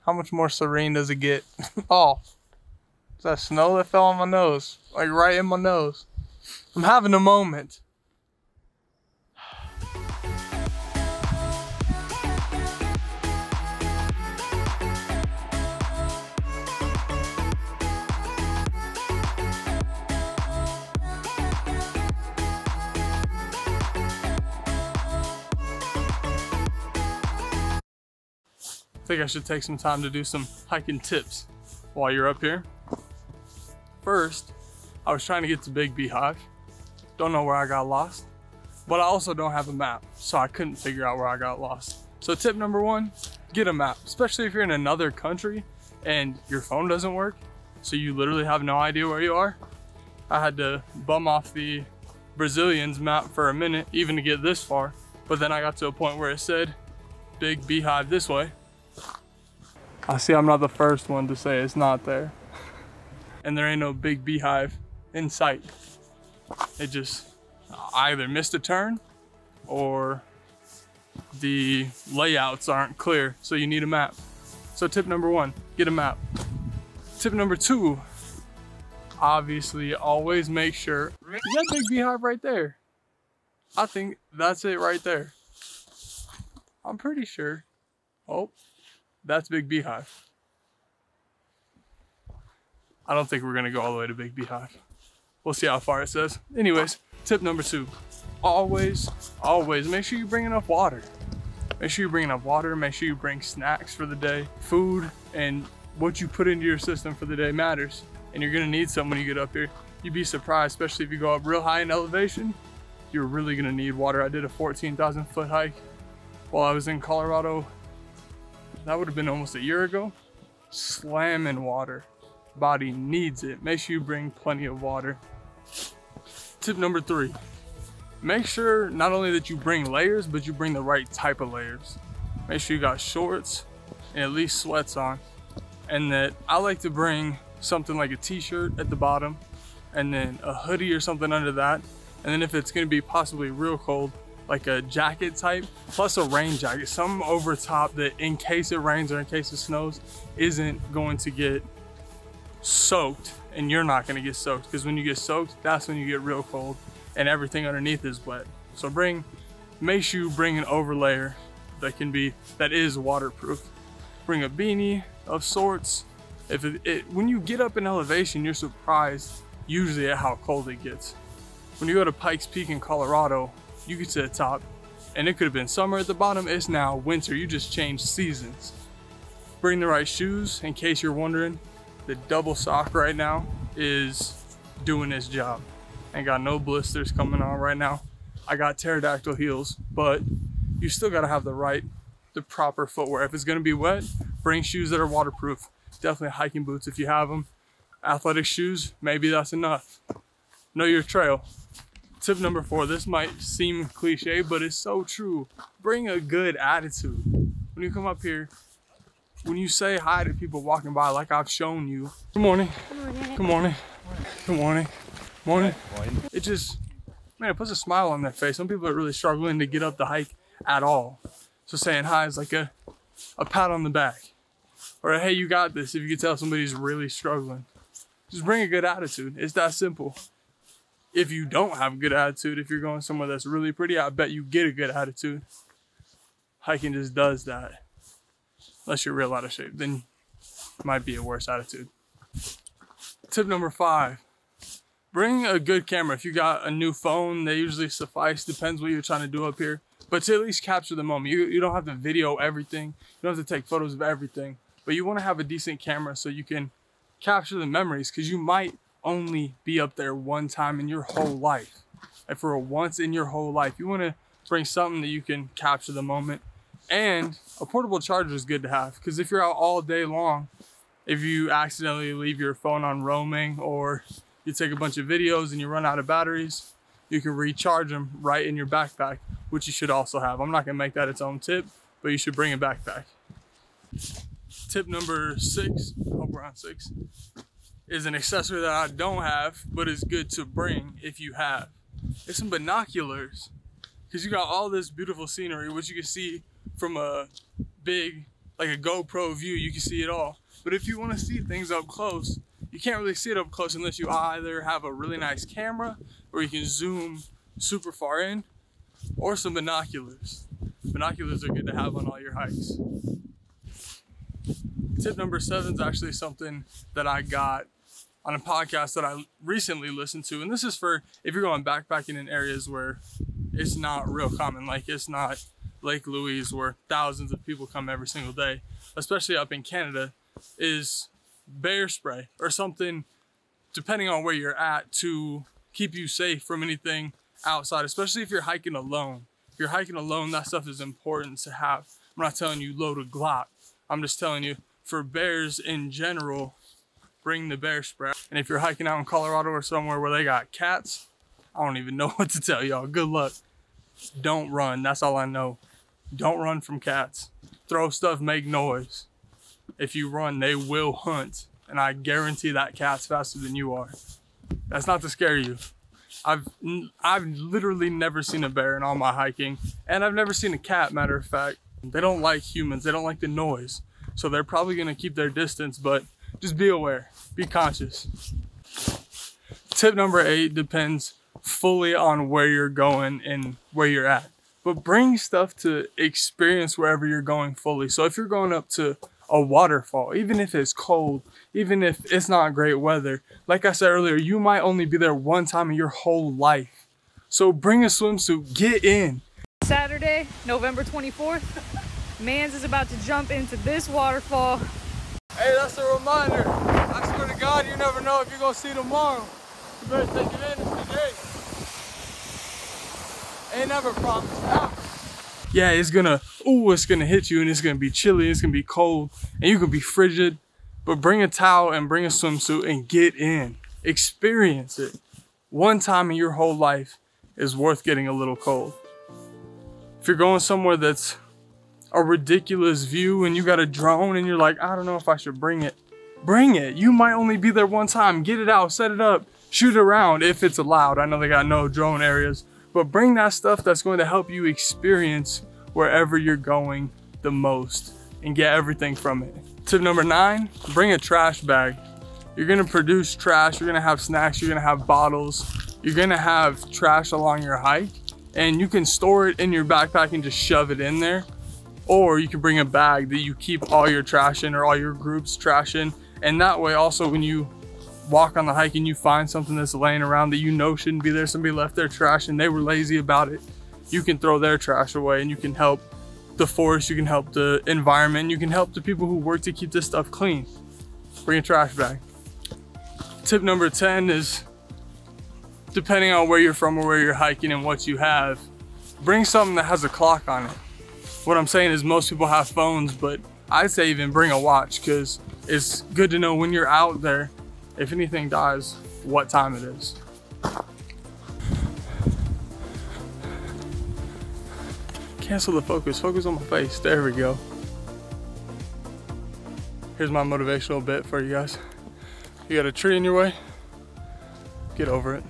How much more serene does it get? Oh, is that snow that fell on my nose? Like right in my nose. I'm having a moment. I think I should take some time to do some hiking tips while you're up here. First, I was trying to get to Big Beehive. Don't know where I got lost, but I also don't have a map, so I couldn't figure out where I got lost. So tip number one, get a map, especially if you're in another country and your phone doesn't work, so you literally have no idea where you are. I had to bum off the Brazilians map for a minute, even to get this far, but then I got to a point where it said Big Beehive this way. I see I'm not the first one to say it's not there. And there ain't no Big Beehive in sight. It just, I either missed a turn or the layouts aren't clear, so you need a map. So tip number one, get a map. Tip number two, obviously always make sure, is that Big Beehive right there? I think that's it right there. I'm pretty sure. Oh. That's Big Beehive. I don't think we're gonna go all the way to Big Beehive. We'll see how far it says. Anyways, tip number two, always make sure you bring enough water. Make sure you bring enough water, make sure you bring snacks for the day. Food and what you put into your system for the day matters. And you're gonna need some when you get up here. You'd be surprised, especially if you go up real high in elevation, you're really gonna need water. I did a 14,000 foot hike while I was in Colorado. That would have been almost a year ago. Slamming water. Body needs it. Make sure you bring plenty of water. Tip number three, make sure not only that you bring layers, but you bring the right type of layers. Make sure you got shorts and at least sweats on. And that I like to bring something like a t-shirt at the bottom and then a hoodie or something under that. And then if it's gonna be possibly real cold, like a jacket type, plus a rain jacket, something over top that in case it rains or in case it snows, isn't going to get soaked and you're not gonna get soaked, because when you get soaked, that's when you get real cold and everything underneath is wet. So make sure you bring an overlayer that is waterproof. Bring a beanie of sorts. When you get up in elevation, you're surprised usually at how cold it gets. When you go to Pikes Peak in Colorado, you get to the top and it could have been summer at the bottom, it's now winter. You just changed seasons. Bring the right shoes. In case you're wondering, the double sock right now is doing its job. Ain't got no blisters coming on right now. I got pterodactyl heels, but you still gotta have the proper footwear. If it's gonna be wet, bring shoes that are waterproof. Definitely hiking boots if you have them. Athletic shoes, maybe that's enough. Know your trail. Tip number four, this might seem cliche, but it's so true. Bring a good attitude. When you come up here, when you say hi to people walking by, like I've shown you, good morning, good morning, good morning, morning. It just, man, it puts a smile on their face. Some people are really struggling to get up the hike at all. So saying hi is like a pat on the back. Or a, hey, you got this, if you can tell somebody's really struggling. Just bring a good attitude. It's that simple. If you don't have a good attitude, if you're going somewhere that's really pretty, I bet you get a good attitude. Hiking just does that. Unless you're real out of shape, then it might be a worse attitude. Tip number five, bring a good camera. If you got a new phone, they usually suffice, depends what you're trying to do up here. But to at least capture the moment. You don't have to video everything. You don't have to take photos of everything. But you want to have a decent camera so you can capture the memories, because you might only be up there one time in your whole life. And for a once in your whole life, you want to bring something that you can capture the moment. And a portable charger is good to have, because if you're out all day long, if you accidentally leave your phone on roaming or you take a bunch of videos and you run out of batteries, you can recharge them right in your backpack, which you should also have. I'm not gonna make that its own tip, but you should bring a backpack. Tip number six, I hope we're on six, is an accessory that I don't have, but is good to bring if you have. It's some binoculars, because you got all this beautiful scenery, which you can see from a big like a GoPro view, you can see it all. But if you want to see things up close, you can't really see it up close unless you either have a really nice camera or you can zoom super far in, or some binoculars. Binoculars are good to have on all your hikes. Tip number 7 is actually something that I got on a podcast that I recently listened to. And this is for if you're going backpacking in areas where it's not real common, like it's not Lake Louise where thousands of people come every single day, especially up in Canada, is bear spray or something, depending on where you're at, to keep you safe from anything outside, especially if you're hiking alone. If you're hiking alone, that stuff is important to have. I'm not telling you load a Glock. I'm just telling you, for bears in general, bring the bear spray. And if you're hiking out in Colorado or somewhere where they got cats, I don't even know what to tell y'all. Good luck. Don't run. That's all I know. Don't run from cats. Throw stuff, make noise. If you run, they will hunt. And I guarantee that cat's faster than you are. That's not to scare you. I've literally never seen a bear in all my hiking. And I've never seen a cat, matter of fact. They don't like humans. They don't like the noise. So they're probably going to keep their distance, but just be aware. Be conscious. Tip number 8 depends fully on where you're going and where you're at. But bring stuff to experience wherever you're going fully. So if you're going up to a waterfall, even if it's cold, even if it's not great weather, like I said earlier, you might only be there one time in your whole life. So bring a swimsuit, get in. Saturday, November 24th, Mans is about to jump into this waterfall. Hey, that's a reminder. I swear to God, you never know if you're gonna see tomorrow. You better take it in today. Ain't never promised. Yeah, it's gonna hit you and it's gonna be chilly, it's gonna be cold, and you can be frigid, but bring a towel and bring a swimsuit and get in. Experience it. One time in your whole life is worth getting a little cold. If you're going somewhere that's a ridiculous view and you got a drone and you're like, I don't know if I should bring it. Bring it. You might only be there one time. Get it out, set it up, shoot around if it's allowed. I know they got no drone areas, but bring that stuff that's going to help you experience wherever you're going the most and get everything from it. Tip number 9, bring a trash bag. You're gonna produce trash, you're gonna have snacks, you're gonna have bottles, you're gonna have trash along your hike, and you can store it in your backpack and just shove it in there. Or you can bring a bag that you keep all your trash in, or all your group's trash in. And that way also when you walk on the hike and you find something that's laying around that you know shouldn't be there, somebody left their trash and they were lazy about it, you can throw their trash away and you can help the forest, you can help the environment, you can help the people who work to keep this stuff clean. Bring a trash bag. Tip number 10 is, depending on where you're from or where you're hiking and what you have, bring something that has a clock on it. What I'm saying is most people have phones, but I'd say even bring a watch, because it's good to know when you're out there, if anything dies, what time it is. Cancel the focus, focus on my face, there we go. Here's my motivational bit for you guys. You got a tree in your way, get over it.